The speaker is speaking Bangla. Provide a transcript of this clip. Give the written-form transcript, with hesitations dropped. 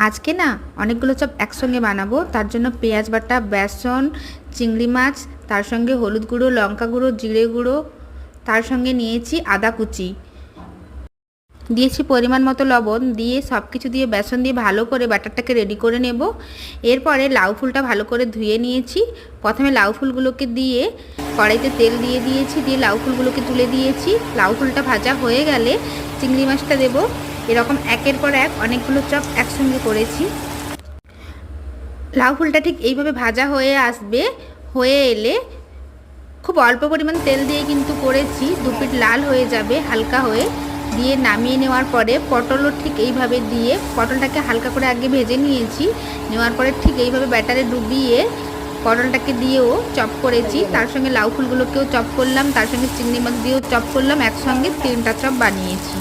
আজকে না অনেকগুলো চপ একসঙ্গে বানাবো, তার জন্য পেঁয়াজ বাটা, বেসন, চিংড়ি মাছ, তার সঙ্গে হলুদ গুঁড়ো, লঙ্কা গুঁড়ো, জিরে গুঁড়ো, তার সঙ্গে নিয়েছি আদা কুচি, দিয়েছি পরিমাণ মতো লবণ, দিয়ে সব কিছু দিয়ে বেসন দিয়ে ভালো করে ব্যাটারটাকে রেডি করে নেব। এরপরে লাউ ফুলটা ভালো করে ধুয়ে নিয়েছি। প্রথমে লাউ ফুলগুলোকে দিয়ে কড়াইতে তেল দিয়ে দিয়েছি, দিয়ে লাউ ফুলগুলোকে তুলে দিয়েছি। লাউ ফুলটা ভাজা হয়ে গেলে চিংড়ি মাছটা দেবো। এরকম একের পর এক অনেকগুলো চপ একসঙ্গে করেছি। লাউ ফুলটা ঠিক এইভাবে ভাজা হয়ে আসবে, হয়ে এলে খুব অল্প পরিমাণ তেল দিয়ে কিন্তু করেছি, দুপিট লাল হয়ে যাবে হালকা হয়ে, দিয়ে নামিয়ে নেওয়ার পরে পটলও ঠিক এইভাবে দিয়ে পটলটাকে হালকা করে আগে ভেজে নিয়েছি। নেওয়ার পরে ঠিক এইভাবে ব্যাটারে ডুবিয়ে পটলটাকে দিয়েও চপ করেছি। তার সঙ্গে লাউ ফুলগুলোকেও চপ করলাম, তার সঙ্গে চিংড়ি মাছ দিয়েও চপ করলাম, একসঙ্গে 3টা চপ বানিয়েছি।